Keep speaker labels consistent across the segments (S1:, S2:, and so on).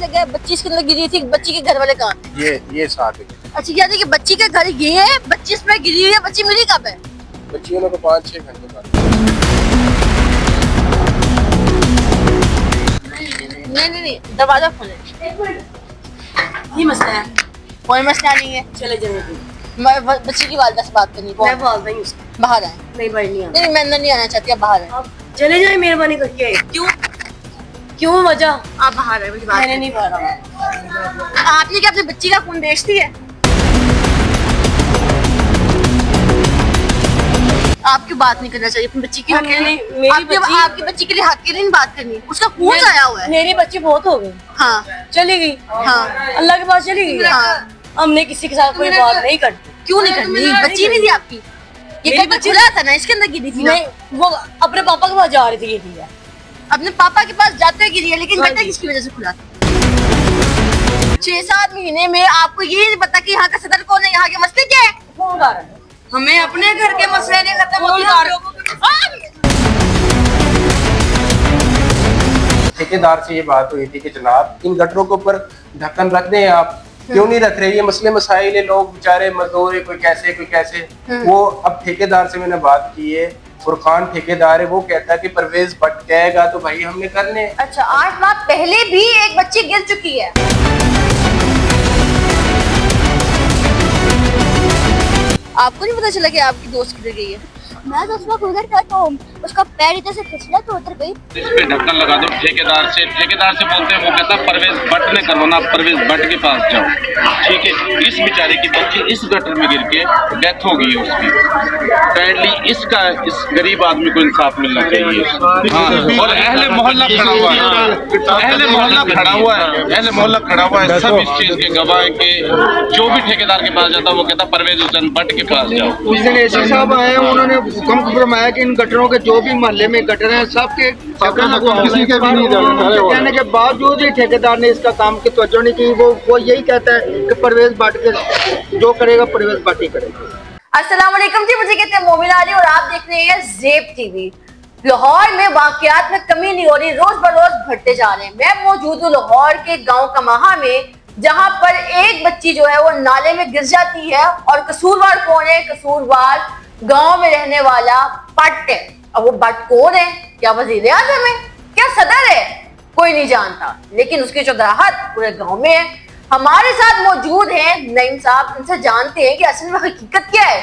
S1: जगह बच्ची इसके अंदर गिरी थी, बच्ची के घर वाले कहाँ थे?
S2: ये साथ है।
S1: अच्छा यानी कि बच्ची के घर ये है, बच्ची इसमें गिरी हुई है, बच्ची मिली कब है?
S2: बच्ची को 5-6 घंटे बाद।
S1: नहीं दरवाजा खोले। ये मसला है। कोई मसला नहीं है,
S3: चले जाने दो।
S1: मैं बच्ची की वालिदा से बात करनी।
S3: मैं बोल रही हूँ उसको।
S1: बाहर आए।
S3: नहीं बाहर नहीं आना।
S1: नहीं मैं अंदर नहीं आना चाहती, आप बाहर आए।
S3: आप चले जाए मेहरबानी करके।
S1: क्यों?
S3: क्यों वजह?
S1: आप बाहर आए, मुझे बात
S3: मैंने
S1: करनी।
S3: नहीं बाहर।
S1: आपने क्या अपनी बच्ची का खून बेचती है? आप क्यों बात नहीं करना चाहिए अपनी बच्ची की? आपकी बच्ची के लिए हक के लिए नहीं बात करनी, उसका खून आया हुआ है।
S3: मेरी बच्ची बहुत हो गई।
S1: हाँ
S3: चली गई।
S1: हाँ
S3: अल्लाह के पास चली गई।
S1: हाँ।
S3: हमने किसी के साथ कोई बात नहीं करती।
S1: क्यों नहीं करनी? बच्ची नहीं थी आपकी? ये
S3: मेरी
S1: कब खुला था ना, इसके अंदर गिरी थी ना?
S3: नहीं, वो अपने पापा के पास जा रही थी। ये थी
S1: अपने पापा के पास जाते गिरी है, लेकिन
S3: हाँ
S1: गड्ढा
S3: जी।
S1: किसकी वजह से खुला था? 6-7 महीने में आपको ये नहीं पता कि यहाँ का सदर कौन है, यहाँ के मसले क्या है?
S3: कौन कर रहा है?
S1: हमें अपने घर के मसले नहीं खत्म होते।
S2: ठेकेदार से ये बात हुई थी कि जनाब इन गटरों के ऊपर ढक्कन रख दें, आप क्यों नहीं रख रहे? ये मसले मसाइल है, लोग बेचारे मजदूर है, कोई कैसे। वो अब ठेकेदार से मैंने बात की है, फुरकान ठेकेदार है, वो कहता है कि परवेज भट्ट कहेगा तो भाई हमने करने।
S1: अच्छा 8 माह पहले भी एक बच्ची गिर चुकी है। आपको नहीं पता चला कि आपकी दोस्त किधर गई है?
S4: मैं तो उसमें उधर था तो उसका पैर इधर से फिसला तो उधर गई।
S5: इस पे ढक्कन लगा दो। ठेकेदार से बोलते हैं, वो कहता परवेज भट्ट ने करवाना, परवेज भट्ट के पास जाओ। ठीक है, इस बेचारे की बच्ची इस गटर में गिर के डेथ हो गई है उसकी। काइंडली इस गरीब आदमी को इंसाफ मिलना चाहिए। हाँ, और अहले मोहल्ला खड़ा हुआ है, अहले मोहल्ला खड़ा हुआ है, सब इस चीज के गवाह के। जो भी ठेकेदार के पास जाता वो कहता परवेज हुसैन भट्ट के पास जाओ।
S6: उस दिन एसी साहब आए, उन्होंने हुक्म फरमाया कि इन गटरों के जो भी मोहल्ले में गटर हैं सबके किसी के भी नहीं कहने के बावजूद ही ठेकेदार ने इसका काम की तवज्जो नहीं की। वो यही कहता है कि परवेज भट्ट के जो करेगा परवेज भट्ट ही करेगा।
S1: अस्सलाम वालेकुम जी, मुझे कहते हैं मोमिन अली और आप देख रहे हैं ज़ेब टीवी। लाहौर में वाकयात में कमी नहीं हो रही, रोज बरोज बढ़ते जा रहे हैं। मैं मौजूद हूँ लाहौर के गांव कमाहा में, जहां पर एक बच्ची जो है वो नाले में गिर जाती है और कसूरवार कौन है? कसूरवार गांव में रहने वाला भट्ट है। अब वो भट्ट कौन है? क्या वजीर आजम है? क्या सदर है? कोई नहीं जानता, लेकिन उसकी चौधराहट पूरे गांव में है। हमारे साथ मौजूद हैं नईम साहब, इनसे जानते हैं कि असल में हकीकत क्या है,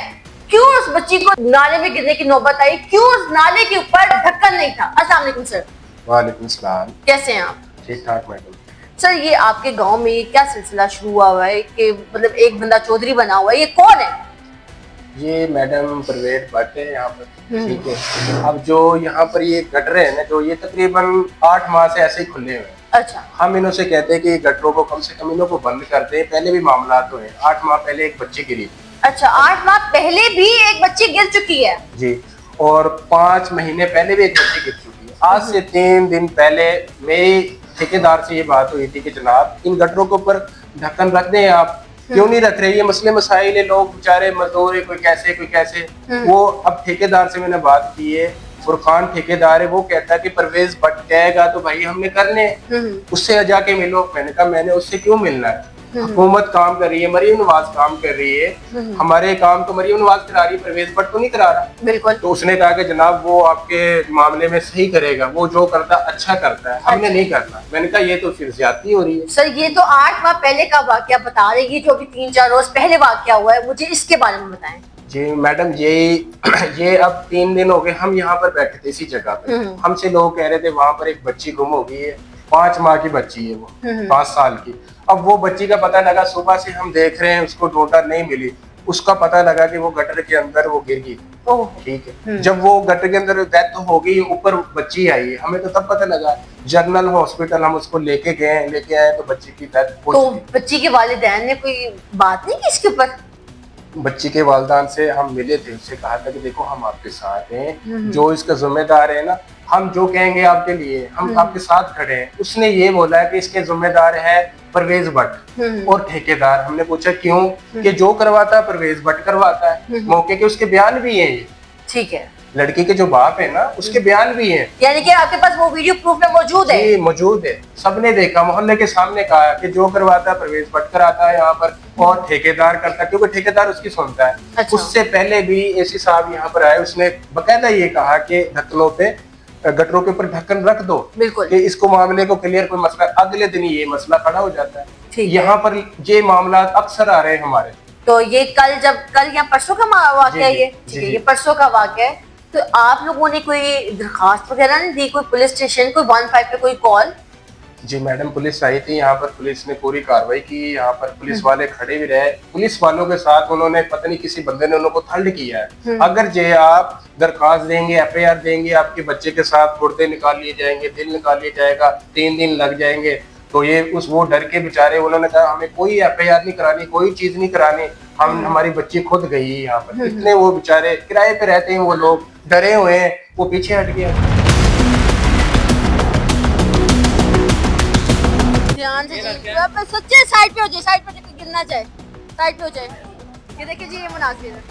S1: क्यों उस बच्ची को नाले में गिरने की नौबत आई, क्यों उस नाले के ऊपर ढक्कन नहीं था। अस्सलाम वालेकुम सर।
S2: वालेकुम सलाम।
S1: कैसे हैं आप?
S2: ठीक ठाक मैडम।
S1: सर ये आपके गांव में ये क्या सिलसिला शुरू हुआ है कि मतलब एक बंदा चौधरी बना हुआ है, ये कौन है?
S2: ये मैडम परवेज भट्ट है यहाँ पर। ठीक है, अब जो यहाँ पर ये गटर है ना, जो ये तकरीबन 8 माह से ऐसे ही खुले हुए हैं।
S1: अच्छा,
S2: हम इन्हों से कहते हैं कि गटरों को कम से कम इन्हों को बंद कर दें। पहले भी मामला तो है, 8 माह पहले एक बच्ची गिरी थी।
S1: अच्छा 8 माह पहले भी एक बच्ची गिर चुकी है
S2: जी, और 5 महीने पहले भी एक बच्ची गिर चुकी है। आज से 3 दिन पहले मेरी ठेकेदार से ये बात हुई थी कि जनाब इन गटरों के ऊपर ढक्कन रख दें, आप क्यों नहीं रख रहे? ये मसले मसाइल है, लोग बेचारे मजदूर है, कोई कैसे। वो अब ठेकेदार से मैंने बात की है, फुरकान ठेकेदार है, वो कहता है कि परवेज भट्ट कहेगा तो भाई हमने करने, उससे जाके मिलो। मैंने कहा मैंने उससे क्यों मिलना है? हुकूमत काम कर रही है, मरियम नवाज काम कर रही है, हमारे काम तो मरियम नवाज करा रही है, परवेज भट्ट तो नहीं करा रहा।
S1: बिल्कुल।
S2: तो उसने कहा कि जनाब वो आपके मामले में सही करेगा, वो जो करता अच्छा करता है, हमने नहीं करना। मैंने कहा ये तो फिर ज्यादती हो रही है।
S1: सर ये तो 8 माह पहले का वाकया बता रही है, जो अभी 3-4 रोज पहले वाकया हुआ है, मुझे इसके बारे में बताएं।
S2: जी मैडम, ये अब 3 दिन हो गए हम यहाँ पर बैठे थे इसी जगह पे। हमसे लोग कह रहे थे वहां पर एक बच्ची गुम हो गई है, 5 माह की बच्ची है वो, 5 साल की। अब वो बच्ची का पता लगा, सुबह से हम देख रहे हैं उसको ढूंढा, नहीं मिली। उसका पता लगा कि वो गटर के अंदर वो गिर गई। ठीक है, जब वो गटर के अंदर डेथ हो गई, ऊपर बच्ची आई है, हमें तो तब पता लगा। जनरल हॉस्पिटल हम उसको लेके आए तो बच्ची की डेथ हो
S1: तो
S2: चुकी।
S1: बच्ची के वालिदैन ने कोई बात नहीं की इसके ऊपर?
S2: बच्ची के वालिदान से हम मिले थे, उससे कहा था कि देखो हम आपके साथ हैं, जो इसका जिम्मेदार है ना, हम जो कहेंगे आपके लिए, हम आपके साथ खड़े हैं। उसने ये बोला है कि इसके जिम्मेदार है परवेज भट्ट और ठेकेदार। हमने पूछा क्यों? कि जो करवाता है परवेज भट्ट करवाता है। मौके के उसके बयान भी हैं ये।
S1: ठीक है,
S2: लड़की के जो बाप है ना उसके बयान भी हैं।
S1: यानी कि आपके पास वो वीडियो प्रूफ में मौजूद है?
S2: ये मौजूद है, सबने देखा, मोहल्ले के सामने कहा कि जो करवाता है परवेज भट्ट कराता है यहाँ पर, और ठेकेदार करता है, क्योंकि ठेकेदार उसकी सुनता है।
S1: अच्छा।
S2: उससे पहले भी एसी साहब यहाँ पर आए, उसने बकायदा ये कहा कि ढक्कनों पे, गटरों के ऊपर ढक्कन रख दो,
S1: बिल्कुल।
S2: कि इसको मामले को क्लियर, कोई मसला, अगले दिन ये मसला खड़ा हो जाता है।
S1: ठीक।
S2: यहाँ पर ये मामला अक्सर आ रहे हैं हमारे।
S1: तो ये कल या परसों का वाकया है,
S2: जी,
S1: ये
S2: जी,
S1: ठीक है,
S2: जी।
S1: ये परसों का वाकया है। तो आप लोगों ने कोई दरखास्त वगैरह नहीं दी, कोई पुलिस स्टेशन, कोई 15 पे कोई कॉल?
S2: जी मैडम, पुलिस आई थी यहाँ पर, पुलिस ने पूरी कार्रवाई की, यहाँ पर पुलिस वाले खड़े भी रहे, पुलिस वालों के साथ उन्होंने पता नहीं किसी बंदे ने उनको थल्ड किया है। अगर जे आप दरखास्त देंगे, FIR देंगे, आपके बच्चे के साथ गुर्दे निकाल लिए जाएंगे, दिल निकाल लिया जाएगा, 3 दिन लग जाएंगे, तो ये वो डर के बेचारे, उन्होंने कहा हमें कोई FIR नहीं करानी, कोई चीज नहीं करानी, हम हमारी बच्ची खुद गई है यहाँ पर। इतने वो बेचारे किराए पे रहते हैं, वो लोग डरे हुए हैं, वो पीछे हट गया।
S1: ध्यान से जी, आप सच्चे साइड पे हो जाए, साइड पे होके गिरना चाहे, साइड पे हो जाए। ये देखिए जी, ये मुनासिर है।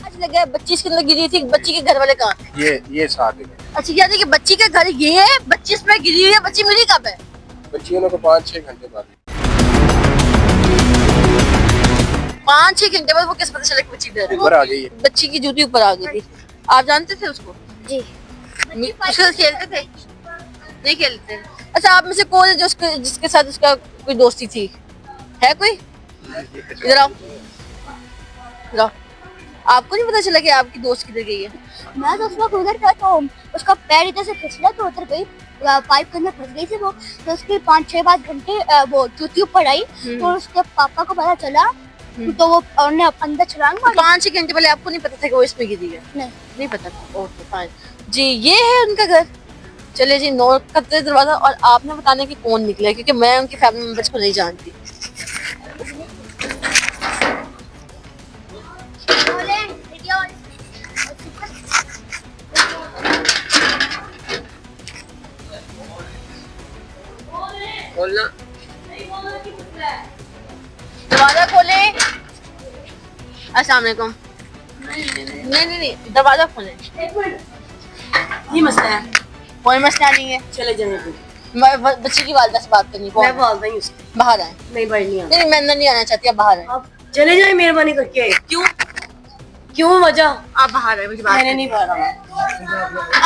S1: अच्छा लगा, बच्ची इसके अंदर गिरी थी, बच्ची के घर वाले कहाँ हैं?
S2: ये साथ है।
S1: अच्छा यानी कि बच्ची के घर ये है, बच्ची इसमें गिरी हुई है, बच्ची मिली कब है?
S2: बच्ची उनको 5-6 घंटे बाद,
S1: 5-6 घंटे बाद वो किस पता चला कि बच्ची इधर है?
S2: ऊपर आ गई है।
S1: बच्ची की जूती ऊपर आ गई थी। आप जानते थे उसको?
S4: जी।
S1: उसके साथ खेलते थे? नहीं खेलते। अच्छा, आप में से कौन है जो जिसके साथ उसका कोई दोस्ती थी? है कोई? इधर आओ, इधर आओ। आपको नहीं पता चला कि आपकी दोस्त किधर गई है?
S4: मैं तो उस वक्त उधर था, तो उसका पैर इधर से फिसला तो उतर गई, पाइप के अंदर फंस गई थी वो। तो उसके 5-6 घंटे वो जूती ऊपर आई, तो उसके पापा को पता चला, तो वो उन्होंने अंदर छलांग मारी।
S1: 5-6 घंटे पहले आपको नहीं पता था कि वो इसमें गिरी है? नहीं पता था। ओके फाइन जी, ये है उनका घर। चले जी, नॉक करते हैं दरवाजा, और आपने बताने कि कौन निकला, क्योंकि मैं उनके फैमिली मेंबर्स को नहीं जानती। खोलना, दरवाजा खोले। अस्सलाम वालेकुम। नहीं, दरवाजा खोले।
S3: ये मसला है,
S1: कोई मसला नहीं है,
S3: चले जाने दो।
S1: बच्ची की वालिदा से बात करनी।
S3: मैं बोल रही हूँ उसको,
S1: बाहर आए।
S3: नहीं बाहर नहीं आना।
S1: नहीं, मैं अंदर नहीं आना चाहती, आप बाहर आए।
S3: आप चले जाए मेहरबानी करके। क्यों वजह?
S1: आप बाहर आए, मुझे बात
S3: मैंने
S1: करनी
S3: नहीं बाहर आना।
S1: है।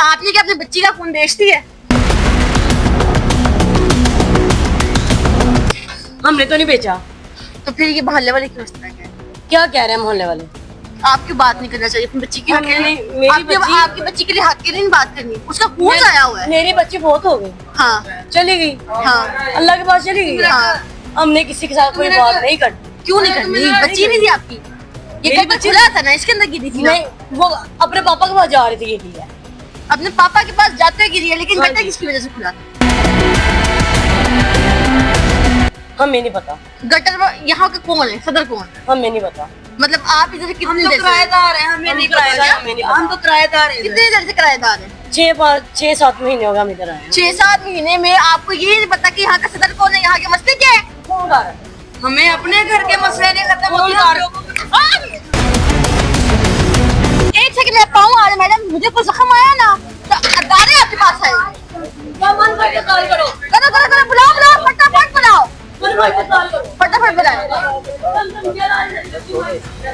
S1: आपने क्या अपनी बच्ची का खून बेचती है?
S3: हमने तो नहीं बेचा।
S1: तो फिर ये मोहल्ले वाले क्यों इस तरह के हैं?
S3: क्या कह रहे हैं मोहल्ले वाले?
S1: आपकी बात नहीं करना चाहिए अपनी बच्ची की हक के
S3: हमने
S1: लिए।
S3: नहीं- मेरी बच्ची-
S1: आपकी बच्ची के लिए हक के लिए नहीं बात करनी, उसका खून आया हुआ है।
S3: मेरी बच्ची बहुत हो गई,
S1: हाँ
S3: चली गई।
S1: हाँ,
S3: अल्लाह के पास चली गई।
S1: हाँ।
S3: हमने किसी के साथ कोई बात नहीं करनी।
S1: क्यों नहीं करनी? बच्ची नहीं थी आपकी? ये
S3: मेरी
S1: गड्ढा
S3: बच्ची-
S1: खुला था ना, इसके अंदर गिरी थी ना।
S3: नहीं, वो अपने पापा के पास जा रही थी, ये ठीक है।
S1: अपने पापा के पास जाते हुए गिरी है, लेकिन
S3: हाँ
S1: गड्ढा
S3: जी।
S1: किसकी वजह से खुला था?
S3: हमें नहीं पता,
S1: गटर यहाँ के कौन है, सदर कौन है?
S3: हमें नहीं पता।
S1: मतलब आप इधर कितनी देर से?
S3: किराएदार हैं, हमें नहीं पता। हम तो किराएदार हैं।
S1: कितनी देर से किराएदार है?
S3: 6-7 महीने हो गए हम इधर आए हैं।
S1: 6-7 महीने में आपको ये नहीं पता कि यहाँ का सदर कौन है, यहाँ के मसले क्या है?
S3: हमें अपने घर के मसले नहीं खत्म होते।
S1: एक सेकंड, मैं पाऊँ आ रहा मैडम, मुझे कोई जख्म आया ना तो अदारे आपके पास है। करो करो करो, बुलाओ फटाफट बुलाओ, फटाफट बुलाओ।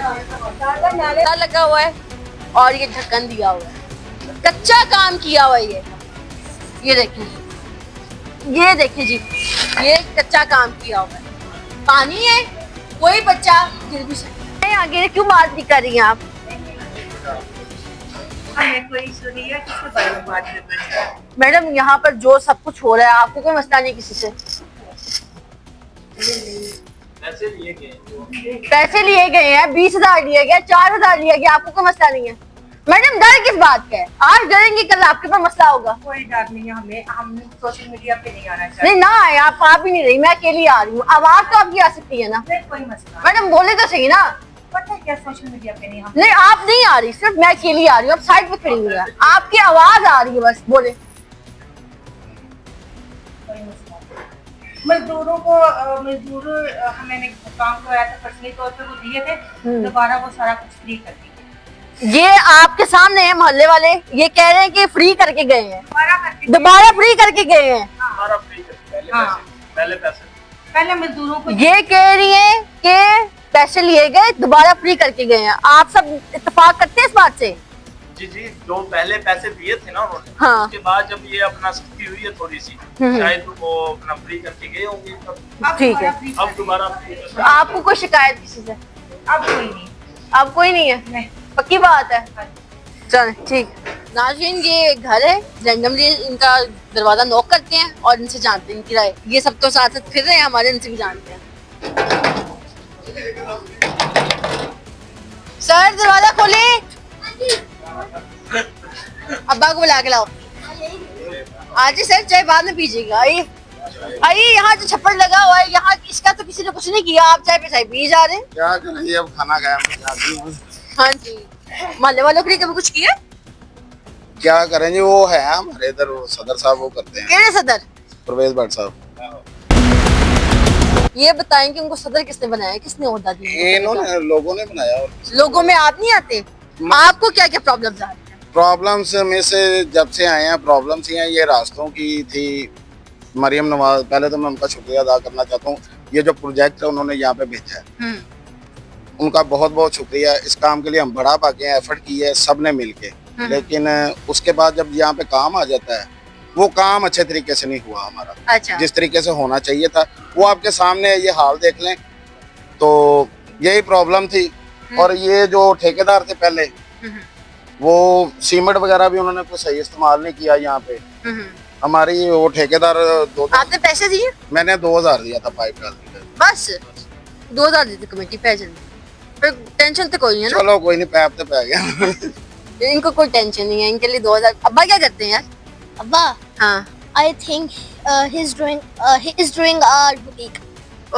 S1: ताला लगा हुआ है और ये ढक्कन दिया हुआ है, कच्चा काम किया हुआ है ये देखिए जी, ये कच्चा काम किया हुआ है। पानी है, कोई बच्चा गिर भी सकता है। आगे क्यों बात नहीं कर रही हैं आप?
S7: कोई इशू नहीं है, किसके बारे में बात करना चाहिए?
S1: मैडम यहाँ पर जो सब कुछ हो रहा है, आपको कोई मसला नहीं किसी से? पैसे लिए गए हैं, 20,000 लिया गया, 4,000 लिया गया, आपको कोई मसला नहीं है? मैडम डर किस बात का है? आज डरेंगे, कल आपके पास मसला होगा।
S7: कोई डर नहीं है हमें, हम सोशल मीडिया पे नहीं आना चाहते।
S1: नहीं ना आए, आप आ भी नहीं रही, मैं अकेली आ रही हूँ, आवाज तो आपकी आ सकती है ना।
S7: नहीं, कोई मसला
S1: मैडम बोले तो सही ना।
S7: पता है क्या, सोशल मीडिया पे नहीं, हम
S1: नहीं, आप नहीं आ रही, सिर्फ मैं अकेली आ रही हूँ, आप साइड पे खड़ी हुई है, आपकी आवाज आ रही है, बस बोले।
S7: कोई मसला नहीं। मजदूरों को मैंने काम कराया था, पर्सनली तौर पे वो दिए थे, दोबारा वो सारा कुछ फ्री कर दिया।
S1: ये आपके सामने है मोहल्ले वाले, ये कह रहे हैं कि फ्री करके गए हैं, दोबारा फ्री करके गए हैं।
S2: हमारा फ्री पहले
S7: हाँ।
S2: पहले पैसे
S7: पहले मजदूरों को
S1: ये कह रही है कि पैसे लिए गए दोबारा फ्री करके गए हैं। आप सब इत्तेफाक करते हैं इस बात से?
S2: जी जी, जो पहले पैसे दिए थे ना उन्होंने,
S1: हाँ।
S2: उसके बाद जब ये अपना सख्ती हुई है थोड़ी सी, शायद वो अपना फ्री करके गए होंगे तब।
S1: ठीक है।
S2: अब दोबारा
S1: तो आपको कोई शिकायत किसी से?
S7: अब कोई नहीं।
S1: अब कोई नहीं है?
S7: नहीं।
S1: पक्की बात है। चल ठीक। नाज़रीन, ये घर है, रैंडमली इनका दरवाजा नॉक करते हैं और इनसे जानते हैं इनकी राय। ये सब तो साथ साथ फिर रहे हैं हमारे, इनसे भी जानते हैं। सर दरवाजा खोले, अब्बा को बुला के लाओ। आज सर चाय बाद में पीजिएगा। आइए आइए, यहाँ जो छप्पड़ लगा हुआ है यहाँ, इसका तो किसी ने कुछ नहीं किया, आप चाय पे चाय पी जा रहे हैं।
S6: क्या करें, अब खाना खाया
S1: हाँ जी, मोहल्ले वालों के लिए कभी कुछ किया?
S6: क्या करें जी, वो है हमारे इधर वो सदर साहब, वो करते हैं,
S1: केड़े सदर?
S6: परवेज भट्ट साहब।
S1: ये बताएं कि उनको सदर किसने बनाया, किसने ओहदा दिया?
S6: इन्होंने, लोगों ने बनाया। और
S1: लोगों में आप नहीं आते? आपको क्या क्या प्रॉब्लम्स आ रही हैं?
S6: प्रॉब्लम्स में से जब से आए हैं प्रॉब्लम्स ही हैं, ये रास्तों की थी। मरियम नवाज, पहले तो मैं उनका शुक्रिया अदा करना चाहता हूँ, ये जो प्रोजेक्ट है उन्होंने यहाँ पे भेजा है, उनका बहुत बहुत शुक्रिया। इस काम के लिए हम बड़ा पाके हैं, एफर्ट की है सब ने मिल के, लेकिन उसके बाद जब यहाँ पे काम आ जाता है, वो काम अच्छे तरीके से नहीं हुआ हमारा।
S1: अच्छा।
S6: जिस तरीके से होना चाहिए था, वो आपके सामने ये हाल देख लें, तो यही प्रॉब्लम थी। और ये जो ठेकेदार थे पहले, वो सीमेंट वगैरह भी उन्होंने कुछ सही इस्तेमाल नहीं किया यहाँ पे। हमारी वो ठेकेदार
S1: आपने पैसे दिए?
S6: मैंने 2000 दिया था पाइप डालने का।
S1: बस 2000 दी थी कमेटी पैसे, फिर टेंशन तो कोई है ना?
S6: चलो कोई नहीं, पैप तो पै गया।
S1: इनको कोई टेंशन नहीं है, इनके लिए 2000। अब्बा क्या करते हैं यार?
S4: अब्बा,
S1: हाँ।
S4: I think he is doing a boutique.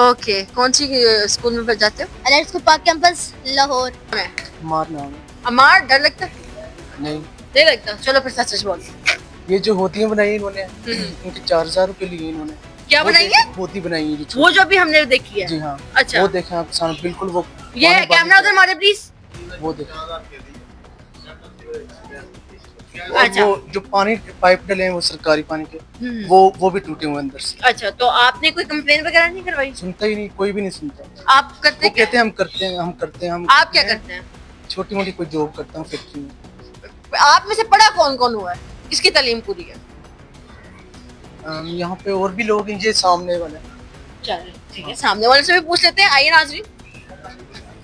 S1: Okay, कौन सी स्कूल में पढ़ जाते हो?
S4: Alert school park campus Lahore.
S1: अमार, डर लगता है?
S8: नहीं,
S1: नहीं लगता? चलो फिर सच सच बोल।
S8: ये जो होती बनाई इन्होंने, इनके 4000 रुपए लिए इन्होंने।
S1: क्या बनाई है?
S8: होती बनाई है जो
S1: वो जो भी हमने देखी है।
S8: जी हाँ।
S1: अच्छा।
S8: वो देखें आप सामने, बिल्कुल वो
S1: ये कैमरा उधर मारे प्लीज।
S8: वो देखें।
S1: अच्छा।
S8: वो जो पानी के पाइप डले हैं वो सरकारी पानी के, वो भी टूटे हुए अंदर से।
S1: अच्छा, तो आपने कोई कंप्लेन वगैरह नहीं करवाई?
S8: सुनता ही नहीं, कोई भी नहीं सुनता।
S1: आप करते
S8: वो कहते हैं हम करते हैं, हम करते हैं। हम
S1: आप क्या करते हैं?
S8: छोटी मोटी कोई जॉब करता हूँ फैक्ट्री में।
S1: आप में से पढ़ा कौन कौन हुआ है? किसकी तालीम पूरी है?
S8: यहाँ पे और भी लोग हैं, ये सामने वाले।
S1: चलो ठीक है, सामने वाले से भी पूछ लेते हैं। आइए नाज़रीन,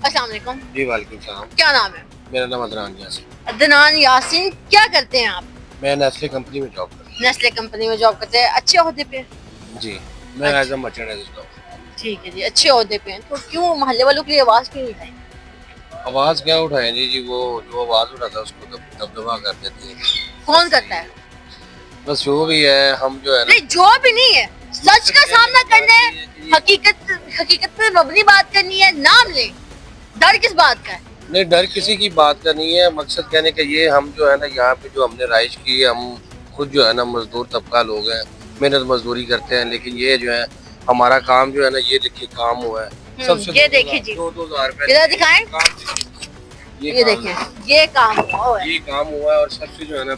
S1: अस्सलाम वालेकुम।
S6: जी वालेकुम सलाम।
S1: क्या नाम है?
S6: मेरा नाम अदनान यासीन।
S1: अदनान यासीन, क्या करते हैं आप?
S6: मैं नेस्ले कंपनी में जॉब करता
S1: नेस्ले कंपनी में जॉब करते हैं, अच्छे ओहदे पे?
S6: हूँ। जी, मैं एज अ मर्चेंडाइज।
S1: ठीक है जी, अच्छे ओहदे पे हैं, तो क्यों मोहल्ले वालों के लिए आवाज क्यों नहीं उठाई?
S6: आवाज क्या उठाए जी, वो जो आवाज उठाता है उसको दबदबा कर देती है।
S1: कौन करता है?
S6: बस जो भी है, हम जो है ना,
S1: नहीं, जो भी नहीं है, सच का सामना करना है, हकीकत पे मबनी बात करनी है, नाम ले। डर किस बात का है?
S6: नहीं, डर किसी की बात का नहीं है। मकसद कहने का ये, हम जो है ना यहाँ पे जो हमने राइश की है, हम खुद जो है ना मजदूर तबका लोग हैं, मेहनत मजदूरी करते हैं, लेकिन ये जो है हमारा काम जो है ना, ये देखिए काम हुआ है सबसे।
S1: ये देखिए जी,
S6: 2-2000
S1: इधर दिखाएं। ये
S6: काम
S1: देखिए, ये काम हुआ है,
S6: ये काम हुआ है। और सबसे जो है ना,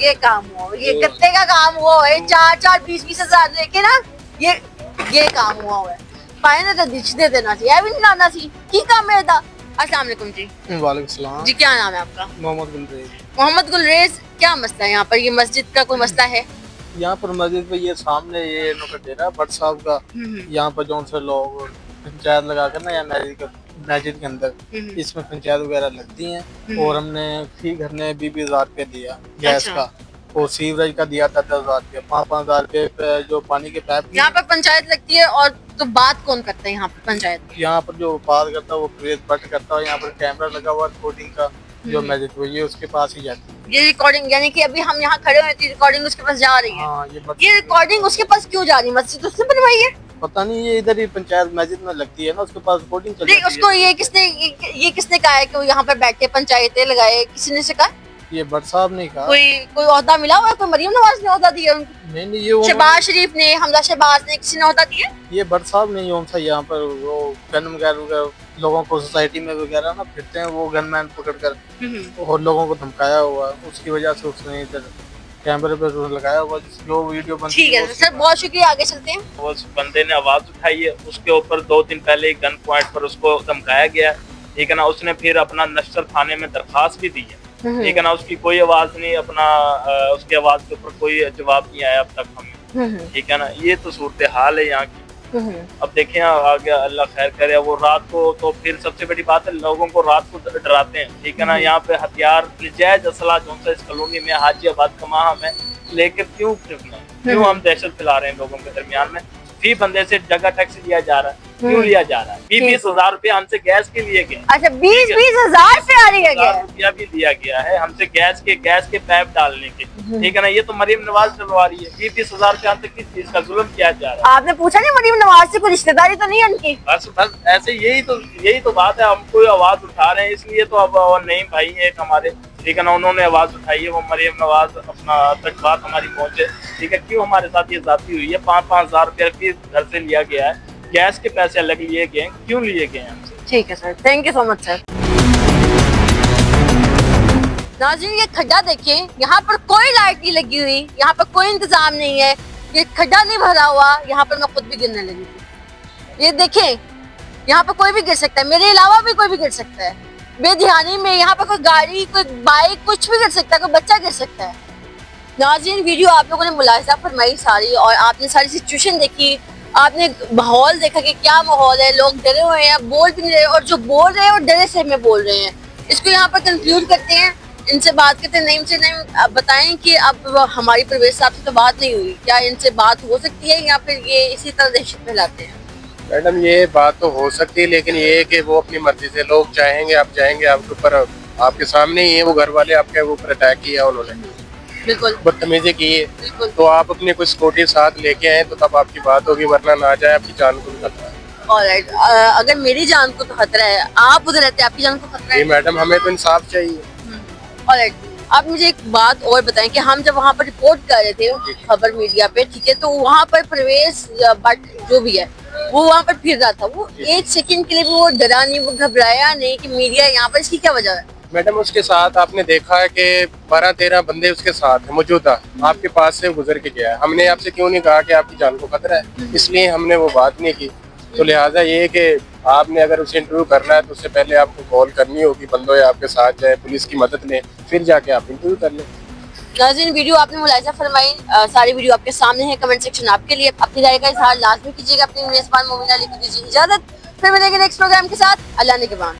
S1: ये काम हुआ है, ये गत्ते का काम हुआ है, 4-4, 20-20 हजार लेके ना, ये काम हुआ है। पाए तो दिच दे देना चाहिए, भी नहीं लाना चाहिए। की काम है था। अस्सलाम वालेकुम जी।
S8: वालेकुम सलाम
S1: जी, क्या नाम है आपका?
S8: मोहम्मद गुलरेज।
S1: मोहम्मद गुलरेज, क्या मसला है यहाँ पर? ये मस्जिद का कोई मसला है?
S8: यहाँ पर मस्जिद पे ये सामने ये इन्होंने डेरा भट्ट साहब का, यहाँ पर जो से लोग पंचायत लगा कर ना, या मस्जिद के अंदर इसमें पंचायत वगैरह लगती हैं। और हमने फी घर ने 20,000 रुपये दिया गैस का, और सीवरेज का दिया था 10,000 रुपये, 5,000 रुपये जो पानी के पाइप।
S1: यहाँ पर पंचायत लगती है, और तो बात कौन करता है यहाँ पर पंचायत में?
S8: यहाँ पर जो बात करता है वो परवेज भट्ट करता है। यहाँ पर कैमरा लगा हुआ रिकॉर्डिंग का, जो मैजिक हुई है उसके पास ही जाती है।
S1: ये रिकॉर्डिंग, यानी कि अभी हम यहाँ खड़े हुए थे, रिकॉर्डिंग उसके पास जा रही है।
S8: हाँ,
S1: ये रिकॉर्डिंग उसके पास क्यों जा रही है? मस्जिद उसने बनवाई है?
S8: पता नहीं, ये इधर ही पंचायत मस्जिद में लगती है ना, उसके पास रिकॉर्डिंग चल
S1: नहीं,
S8: जाती
S1: उसको
S8: है।
S1: ये किसने कहा है कि वो यहाँ पर बैठे पंचायतें लगाए? किसी ने से कहा?
S8: ये भट्ट साहब ने कहा।
S1: कोई ओहदा मिला हुआ है? कोई मरीम नवाज ने ओहदा दिया उनको?
S8: नहीं नहीं, ये
S1: शहबाज शरीफ ने, हमजा शहबाज ने, किसी ने ओहदा दिया?
S8: ये भट्ट साहब ने जो सा यहाँ पर वो गन वगैरह लोगों को सोसाइटी में वगैरह ना फिरते हैं, वो गनमैन पकड़कर और लोगों को धमकाया हुआ, उसकी वजह से उसने इधर कैमरे पे लगाया हुआ जो वीडियो बनती
S1: ठीक है सर, बहुत शुक्रिया, आगे चलते हैं।
S9: वो उस बंदे ने आवाज उठाई है, उसके ऊपर 2 दिन पहले गन पॉइंट पर उसको धमकाया गया, ठीक है ना। उसने फिर अपना नशर थाने में दरखास्त भी दी है, ठीक है ना। उसकी कोई आवाज नहीं, अपना उसकी आवाज के ऊपर कोई जवाब नहीं आया अब तक हमें, ठीक है ना। ये तो सूरत हाल है यहाँ की। अब देखें आगे अल्लाह खैर करे। वो रात को तो फिर सबसे बड़ी बात है, लोगों को रात को डराते हैं, ठीक है ना। यहाँ पे हथियार नजायज असला जो इस कॉलोनी में हाजियाबाद कमाहा में लेकर क्यों हम दहशत फैला रहे हैं लोगों के दरमियान में। फी बंदे से जगह टैक्स लिया जा रहा है, क्यों लिया जा रहा है? 20-20 हजार रुपया हमसे गैस के लिए गए।
S1: अच्छा, 20-20 हजार से आ लिया गया?
S9: रुपया भी लिया गया है हमसे गैस के पाइप डालने के, ठीक है ना। ये तो मरीम नवाज डलवा रही है। 20-20 हजार रुपया हमसे किस चीज का जुल्म किया जा रहा है?
S1: आपने पूछा नहीं मरीम नवाज से कोई रिश्तेदारी तो नहीं है उनकी?
S9: बस ऐसे यही तो बात है। हम कोई आवाज उठा रहे हैं इसलिए तो अब नहीं भाई एक हमारे, ठीक है ना, उन्होंने आवाज उठाई है, वो मरीम नवाज अपना तक बात हमारी पहुंचे, ठीक है। क्यों हमारे साथ ये जाती हुई है? 5-5 हजार रुपया फीस घर से लिया गया है, गैस के पैसे अलग लिए गए, क्यों लिए गए हमसे?
S1: ठीक है sir, thank you so much sir. नाज़रीन, ये खड्डा देखें, यहाँ पर कोई लाइट नहीं लगी हुई, यहाँ पर कोई इंतजाम नहीं है, ये खड्डा नहीं भरा हुआ। यहाँ पर मैं खुद भी गिरने लगी थी। ये देखें, यहाँ पर कोई भी गिर सकता है, मेरे अलावा भी कोई भी गिर सकता है बेध्यानी में। यहाँ पर कोई गाड़ी, कोई बाइक, कुछ भी गिर सकता है, कोई बच्चा गिर सकता है। नाज़रीन, वीडियो आप लोगों ने मुलाहिजा फरमाई सारी, और आपने सारी सिचुएशन देखी, आपने माहौल देखा कि क्या माहौल है, लोग डरे हुए हैं, बोल भी नहीं रहे, और जो बोल रहे हैं वो डरे से में बोल रहे हैं। इसको यहाँ पर कंक्लूड करते हैं, इनसे बात करते हैं। नईम से नईम बताएं कि अब हमारी परवेज साहब से तो बात नहीं हुई, क्या इनसे बात हो सकती है या फिर ये इसी तरह दहशत फैलाते हैं?
S2: मैडम, ये बात तो हो सकती है, लेकिन ये है कि वो अपनी मर्जी से, लोग चाहेंगे आप जाएंगे, आपके ऊपर, आपके सामने ही है वो घर वाले आपके ऊपर अटैक किया उन्होंने,
S1: बिल्कुल
S2: बदतमीजी की है, तो आप अपनी कोई स्कूटी साथ लेके आए तो तब आपकी बात होगी, वरना ना जाए, आपकी जान को भी खतरा है।
S1: ऑलराइट, अगर मेरी जान को तो खतरा है, आप उधर रहते हैं, आपकी जान को खतरा है?
S2: जी मैडम, हमें तो इंसाफ चाहिए।
S1: ऑलराइट, आप मुझे एक बात और बताएं कि हम जब वहाँ पर रिपोर्ट कर रहे थे खबर मीडिया पे, ठीक है, तो वहाँ पर परवेज भट्ट जो भी है वो वहाँ पर फिर रहा था, वो एक सेकंड के लिए भी वो डरा नहीं, वो घबराया नहीं कि मीडिया यहाँ पर, इसकी क्या वजह है?
S2: मैडम, उसके साथ आपने देखा है कि 12-13 बंदे उसके साथ मौजूदा आपके पास से गुजर के गया है। हमने आपसे क्यों नहीं कहा कि आपकी जान को खतरा है? इसलिए हमने वो बात नहीं की। तो लिहाजा ये है कि आपने अगर उसे इंटरव्यू करना है तो उससे पहले आपको कॉल करनी होगी, बंदों आपके साथ जाए, पुलिस की मदद लें, फिर जाके आप इंटरव्यू कर लें।
S1: नाज़रीन, वीडियो आपने मुलाहिजा फरमाई, सारी वीडियो आपके सामने है, कमेंट सेक्शन आपके लिए, अपनी राय का इजहार लाजमी कीजिएगा। अपनी मेजबान मोमिना अली को दीजिए इजाजत, फिर मिलेंगे नेक्स्ट प्रोग्राम के साथ। अल्लाह ने के बाद।